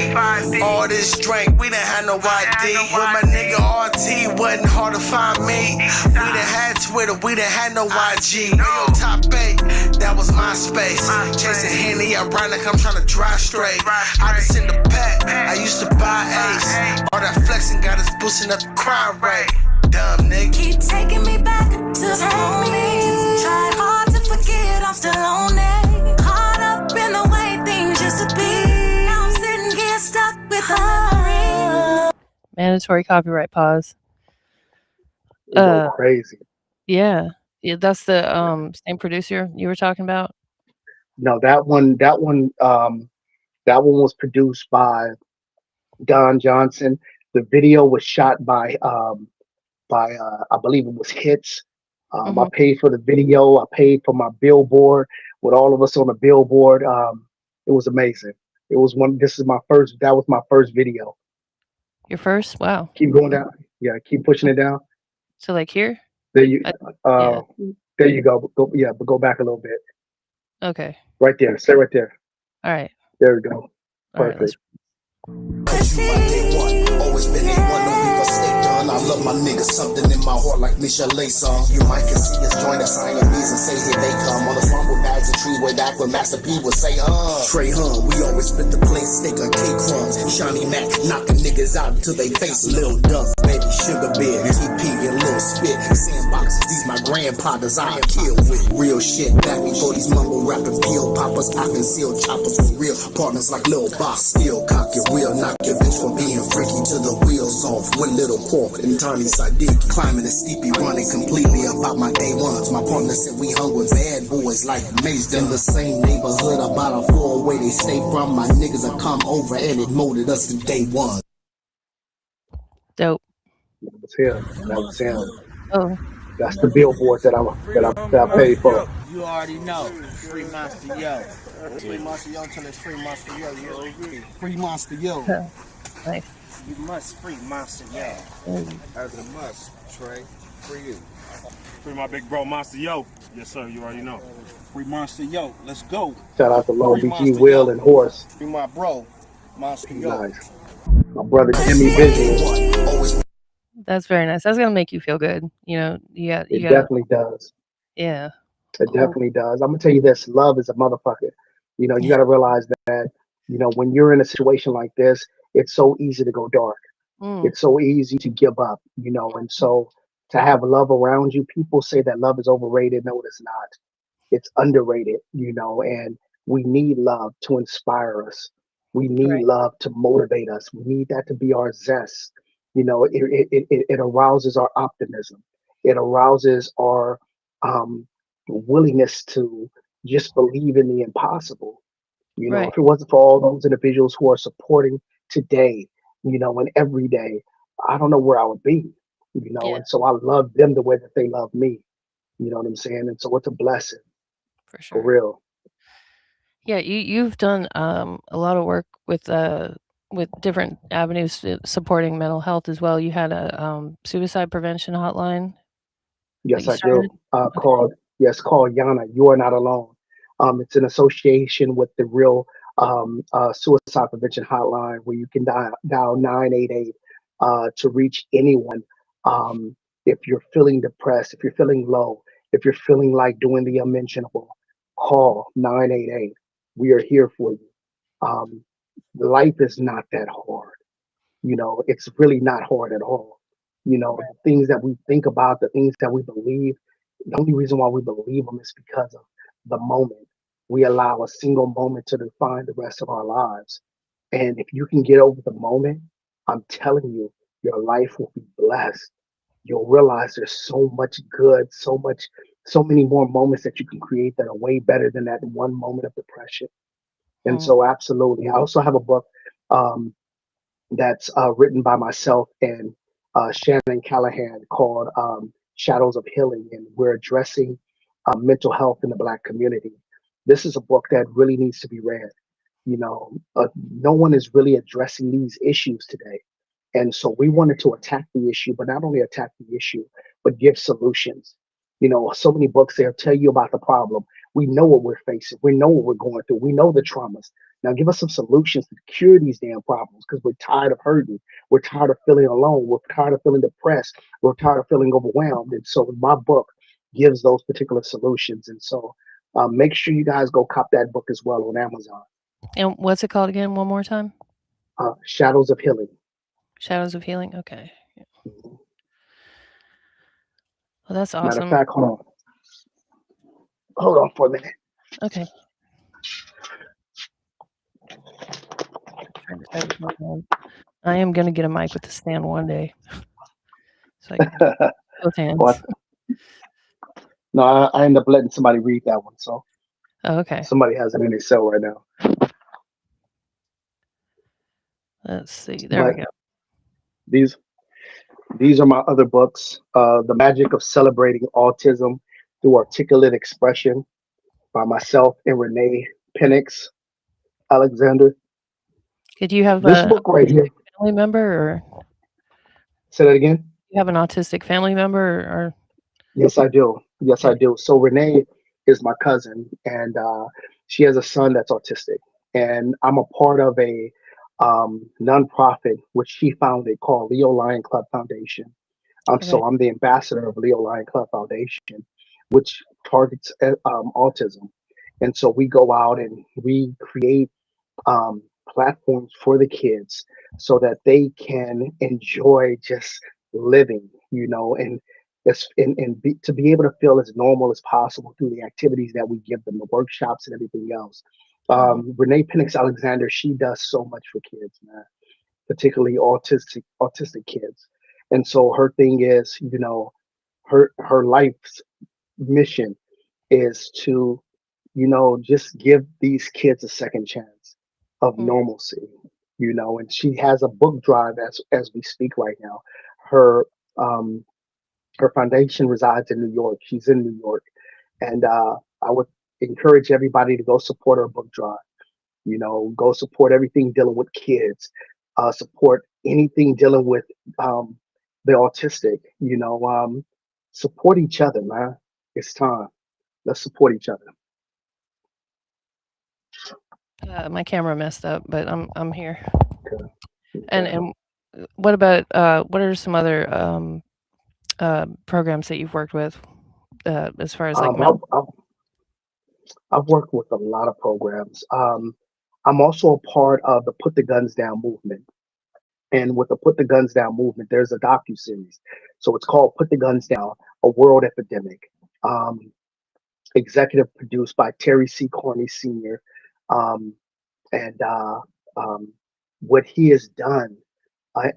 All this drink, we done had no ID. With my nigga RT, wasn't hard to find me. We done had Twitter, we done had no YG. Yo, top 8, that was my space. Chasing Henny, ironic, I'm tryna drive straight. I just in the pack, I used to buy Ace. All that flexing got us boosting up the crime rate. Dumb nigga. Keep taking me back to the moment. Try hard to forget, I'm still on it. Caught up in the way things used to be. Now I'm sitting here stuck with the Mandatory copyright pause. They go crazy. Yeah. Yeah, that's the same producer you were talking about? No, that one was produced by Don Johnson. The video was shot by I believe it was Hits. I Mhm. paid for the video. I paid for my billboard with all of us on the billboard. It was amazing. It was one. This is my first. That was my first video. Your first? Wow. Keep going down. Yeah, keep pushing it down. So, like, here? There you. I Uh, yeah. there you go. Go. Yeah, but go back a little bit. Okay. Right there. Stay right there. Alright. There we go. Alright, let's Perfect. Cause you my day one, always been day one, no be mistake done. I love my niggas, something in my heart like Michelet song. You might can see us join us Siamese and say here they come. On the farm with bags and trees way back when Master P would say, Trey we always spit the place, steak on cake crumbs. Shawnee Mac, knocking niggas out until they face Lil Duff, baby Sugar Bear, TP and Lil Spit. Sandboxes, these my grandfathers I kill with. Real shit, back before these mumble rapping peel poppers. I conceal choppers with real partners like Lil Boss. Still cock your wheel, knock your bitch for being freaky to the wheels off. With Little Quark and Tony Sadiq. Climbing the steepy, running completely about my day ones. My partner said we hung with bad boys like Maze. In the same neighborhood, about a 4-way they stay from. My niggas have come over and it molded us to day one. Dope. That was him. That was him. Oh. That's the billboard that I paid for. You already know. Free Monster Yo. Free Monster Yo till it's free Monster Yo. You agree? Free Monster Yo. Nice. You must free Monster Yo. As a must, Trey. Free you. Free my big bro, Monsta Yo. Yes, sir, you already know. Free Monster Yo. Let's go. Shout out to Low Free BG Monster Will Yo. and Horse. Free my bro, Monster Yo. Nice. My brother Jimmy Visual. Always That's very nice. That's gonna make you feel good. You know, you got It definitely does. yeah. It Cool. definitely does. I'm gonna tell you this: love is a motherfucker. You know, you got to realize that. You know, when you're in a situation like this, it's so easy to go dark. Mm, It's so easy to give up. You know, and so to have love around you, people say that love is overrated. No, it's not. It's underrated. You know, and we need love to inspire us. We need right. love to motivate us. We need that to be our zest. You know, it arouses our optimism. It arouses our um, willingness to just believe in the impossible. You know, Right. if it wasn't for all those individuals who are supporting today, you know, and every day, I don't know where I would be, you know, Yeah, and so I love them the way that they love me. You know what I'm saying? And so it's a blessing for for sure. real. Yeah, you've done a lot of work with different avenues supporting mental health as well. You had a suicide prevention hotline that Yes, you I started. do. Okay. Called Yana. You are not alone. It's an association with the real suicide prevention hotline where you can dial 988 to reach anyone. Um, if you're feeling depressed, if you're feeling low, if you're feeling like doing the unmentionable, call 988. We are here for you. Um, Life is not that hard. You know, it's really not hard at all. You know, Right. the things that we think about, the things that we believe, the only reason why we believe them is because of the moment. We allow a single moment to define the rest of our lives. And if you can get over the moment, I'm telling you, your life will be blessed. You'll realize there's so much good, so many more moments that you can create that are way better than that one moment of depression. And Mm, so, absolutely. I also have a book um, that's written by myself and Shannon Callahan called Shadows of Healing, and we're addressing mental health in the Black community. This is a book that really needs to be read. You know, no one is really addressing these issues today. And so we wanted to attack the issue, but not only attack the issue, but give solutions. You know, so many books there tell you about the problem. We know what we're facing. We know what we're going through. We know the traumas. Now give us some solutions to cure these damn problems because we're tired of hurting. We're tired of feeling alone. We're tired of feeling depressed. We're tired of feeling overwhelmed. And so my book gives those particular solutions. And so make sure you guys go cop that book as well on Amazon. And what's it called again? One more time? Shadows of Healing. Shadows of Healing? Okay. Mhm. Well, that's Matter of awesome. fact, hold on. Hold on for a minute. Okay. Trying to type with my phone. I am gonna get a mic with the stand one day, so I can use both What? hands. No, I end up letting somebody read that one. So Oh, okay. somebody has it in their cell right now. Let's see. There we But go. these these are my other books. The Magic of Celebrating Autism Through Articulate Expression by myself and Renee Penix Alexander. Did you have This a book right here. family member, or Say that again. you have an autistic family member, or Yes, I do. Yes, I okay, do. So Renee is my cousin, and she has a son that's autistic. And I'm a part of a nonprofit which she founded called Leo Lion Club Foundation. okay, So I'm the ambassador of Leo Lion Club Foundation, which targets autism. And so we go out and we create platforms for the kids so that they can enjoy just living, you know, and to be able to feel as normal as possible through the activities that we give them, the workshops and everything else. mm, Renee Penix Alexander, she does so much for kids, man, particularly autistic kids. And so her thing is, you know, her life's mission is to, you know, just give these kids a second chance of mm, normalcy, you know. And she has a book drive as we speak right now. Her um her foundation resides in New York. She's in New York. And I would encourage everybody to go support her book drive. You know, go support everything dealing with kids, support anything dealing with um the autistic, you know, support each other, man. It's time. Let's support each other. my camera messed up, but I'm here. Okay. And Okay. what about what are some other programs that you've worked with as far as like Um, mental? I've, I've, I've worked with a lot of programs. I'm also a part of the Put the Guns Down movement. And with the Put the Guns Down movement, there's a docu-series. So it's called Put the Guns Down, A World Epidemic. Um, Executive produced by Terry C. Corney Sr. Um, and what he has done,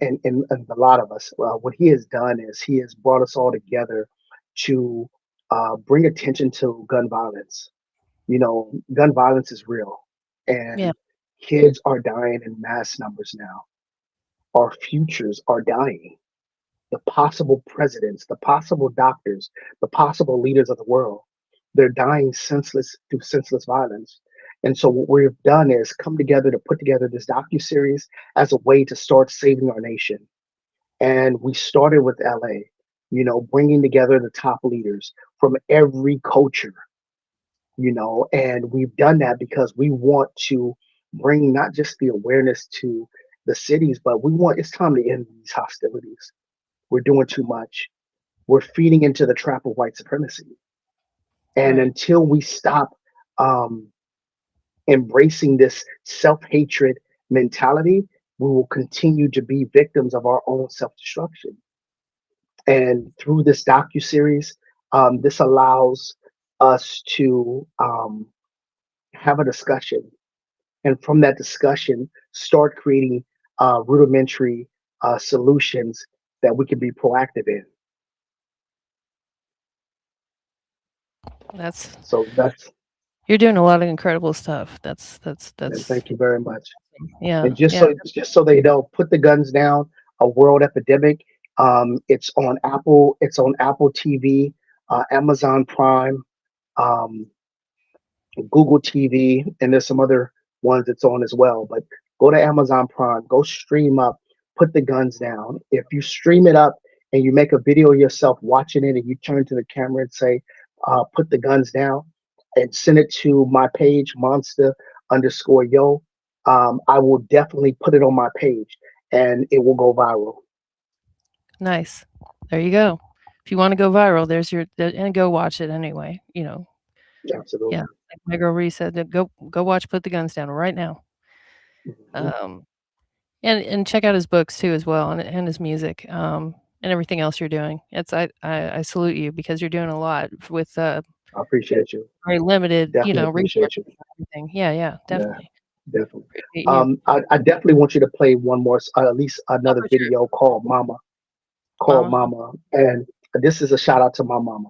and a lot of us, what he has done is he has brought us all together to bring attention to gun violence. You know, gun violence is real, Yeah, and kids are dying in mass numbers now. Our futures are dying. The possible presidents, the possible doctors, the possible leaders of the world, they're dying senseless through senseless violence. And so what we've done is come together to put together this docu-series as a way to start saving our nation. And we started with LA, you know, bringing together the top leaders from every culture, you know, and we've done that because we want to bring not just the awareness to the cities, but we want it's time to end these hostilities. We're doing too much. We're feeding into the trap of white supremacy. And right. until we stop um, embracing this self hatred mentality, we will continue to be victims of our own self destruction. And through this docu series, this allows us to have a discussion, and from that discussion, start creating rudimentary solutions that we can be proactive in. That's So that's You're doing a lot of incredible stuff. and That's thank you very much. yeah, And yeah. just so they know, put the guns down. A world epidemic. It's on Apple. It's on Apple TV, Amazon Prime, um, Google TV, and there's some other ones it's on as well. But go to Amazon Prime, go stream up, put the guns down. If you stream it up and you make a video of yourself watching it and you turn to the camera and say, put the guns down, and send it to my page, Monsta_yo, I will definitely put it on my page and it will go viral. Nice. There you go. If you want to go viral, and go watch it anyway. Absolutely. Yeah. Like my girl Ree said, go watch Put the Guns Down right now. And check out his books too as well, and his music, and everything else you're doing. I salute you because you're doing a lot with I appreciate you. very limited, Definitely appreciate resources and everything. Yeah, definitely. Definitely. Appreciate you. I definitely want you to play one more, at least another for sure. video called Mama. Mama. And this is a shout out to my mama.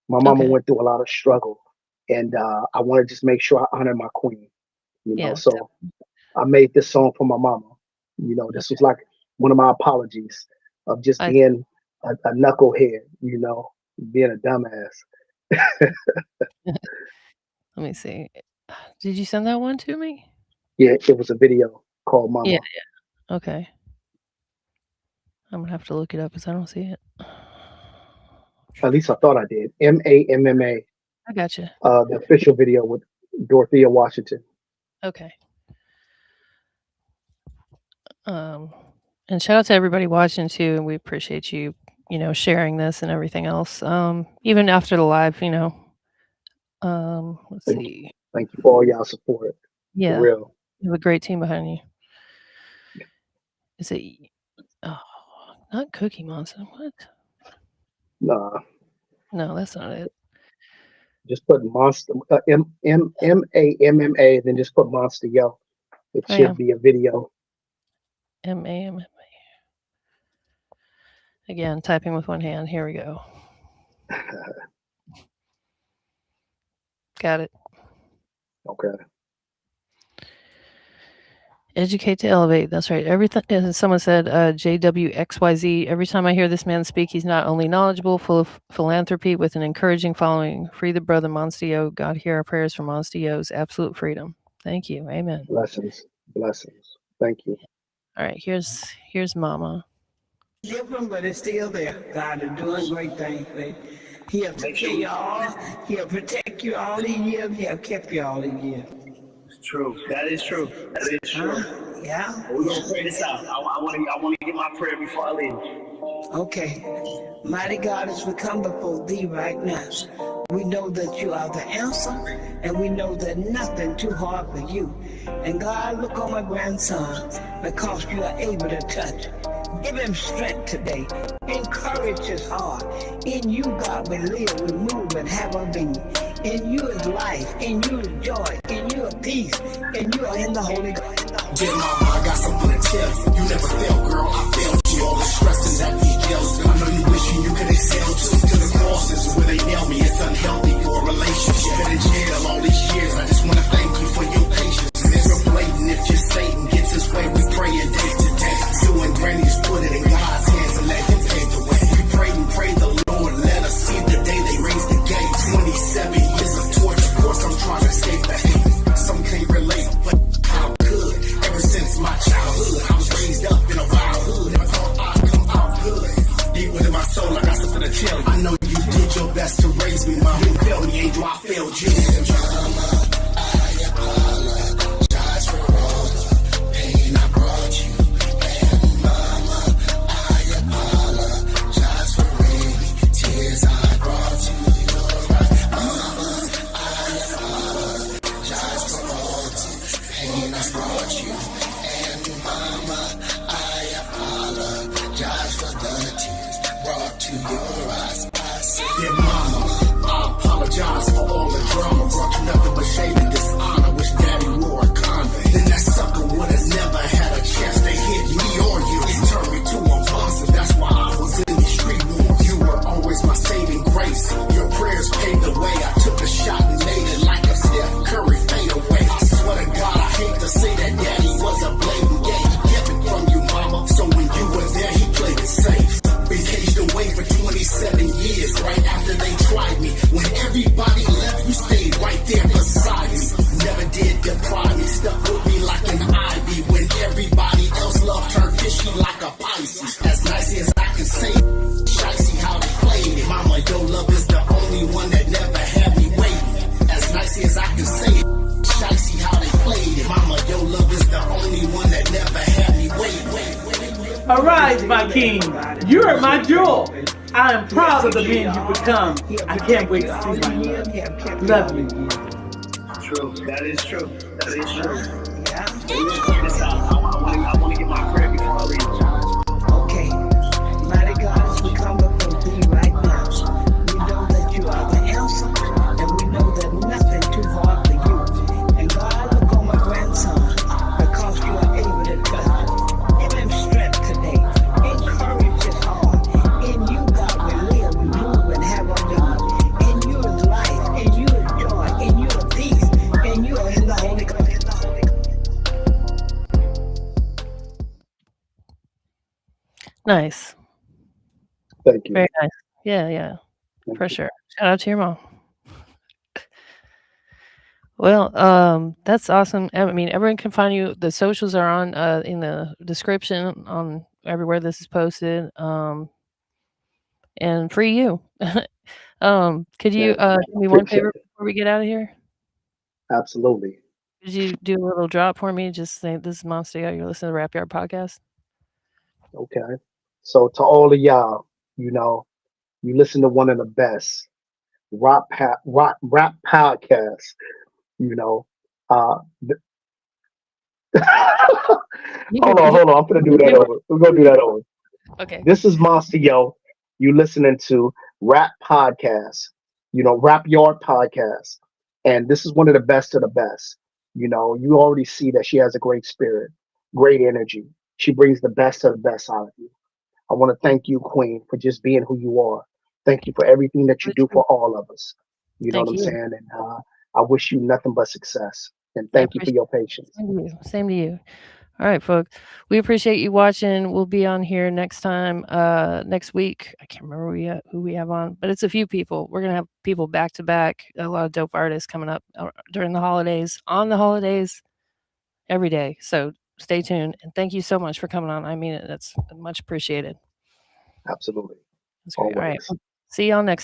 My mama Okay. went through a lot of struggle, and I want to just make sure I honor my queen. Yeah, So I made this song for my mama. This was like one of my apologies of just being a knucklehead, being a dumbass. Let me see. Did you send that one to me? Yeah, it was a video called Mama. Yeah. Okay. I'm gonna have to look it up because I don't see it. At least I thought I did. MAMMA. I gotcha. The official video with Dorothea Washington. Okay. And shout out to everybody watching too, and we appreciate you, sharing this and everything else. Even after the live, let's see. Thank you for all y'all support. Yeah. For real. You have a great team behind you. Is it not Cookie Monster? What? Nah. No, that's not it. Just put Monster MAMMA, then just put Monsta Yo. It should be a video. MAMMA. Again, typing with one hand. Here we go. Got it. Okay. Educate to elevate. That's right. Everything. Someone said, JWXYZ. Every time I hear this man speak, he's not only knowledgeable, full of philanthropy, with an encouraging following. Free the brother Monsta Yo. God, hear our prayers for Monsta Yo's absolute freedom. Thank you. Amen. Blessings. Thank you. All right. Here's Mama. Different, but it's still there. God is doing great things, baby. He'll take care of y'all. He'll protect you all these years. He'll keep you all these years. It's true. That is true. That is true. Yeah. We're going to pray this out. I want to get my prayer before I leave. Okay. Mighty God, as we come before thee right now, we know that you are the answer, and we know that nothing too hard for you. And God, look on my grandson, because you are able to touch. Give him strength today. Encourage his heart. In you, God, we live, we move, and have our being. In you is life. In you is joy. In you is peace. In you are in the Holy Ghost. Dear mama, I got something to tell you. You never failed, girl. I failed you. All the stress and that these jails. I know you wishing you could excel too. To the crosses where they nail me. It's unhealthy for a relationship. Been in jail all these years. I just want to thank you for your patience. It's blatant if just Satan gets his way. We praying day to day. You and Granny's put it in God's hands and let him pave the way. We pray and pray the Lord. Let us see the day they raise the gate. 27 years of torture. Of course, I'm trying to escape the hate. Some can't relate, but how could? Ever since my childhood, I was raised up in a wild hood. I thought I'd come out good. Deep within my soul, I got something to tell you. I know you did your best to raise me, mom. You failed me, angel. I failed you. I apologize for all the pain I brought you. And mama, I apologize for any tears I brought to your eyes. Mama, I apologize for all the pain I brought you. And mama, I apologize for the tears brought to your eyes. Dear mama, I apologize for all the drama. Brought you nothing but shame and dishonor. Wish daddy wore a convict. Then that sucker would have never had a chance to hit me or you. He turned me to a monster. That's why I was in the street war. You were always my saving grace. Your prayers paved the way. I took a shot and made it like a Steph Curry fade away. I swear to God, I hate to say that daddy was a blatant gay. He kept it from you, mama. So when you were there, he played it safe. Been caged away for 27 years, right after they tried me. When everybody left, you stayed right Arise, my king. You are my jewel. I am proud of the man you become. I can't wait to see my love. Love you. True. That is true. That is true. Yeah. Check this out. I want to get my prayer before I leave. Okay. Mighty God, as we come before thee right now, we know that you are the answer, and we know that nothing too hard for you. And God, look on my grandson, because you are able to touch. Give him strength today. Encourage his heart. In you, God, we live, we move, and have our being. In you is life, in you is joy, in you is peace, in you is the Holy Ghost. Nice. Thank you. Very nice. Yeah, Thank for you. sure. Shout out to your mom. Well, that's awesome. I mean, everyone can find you. The socials are on in the description on everywhere this is posted. And free you. Could you Yeah, do me one appreciate favor it. before we get out of here? Absolutely. Could you do a little drop for me? Just say, "This is Monsta Yo. You're listening to the Rap Yard Podcast." Okay. So to all of y'all, you listen to one of the best rap podcasts. You know, uh, th- You hold can on, you hold on. I'm gonna you do can that do over. We're gonna do that over. okay. This is Monster Yo. You listening to Rap Podcast, Rap Yard Podcast. And this is one of the best of the best. You already see that she has a great spirit, great energy. She brings the best of the best out of you. I want to thank you, Queen, for just being who you are. Thank you for everything that you Really do true. for all of us. You know what Thank I'm you. saying? And I wish you nothing but success. And I thank you for appreciate your patience. Same to you. Same to you. All right, folks. We appreciate you watching. We'll be on here next time, next week. I can't remember who we have on, but it's a few people. We're gonna have people back to back. A lot of dope artists coming up during the holidays, on the holidays, every day. So stay tuned and thank you so much for coming on. I mean it. That's much appreciated. Absolutely. That's great. All right. Always. See y'all next.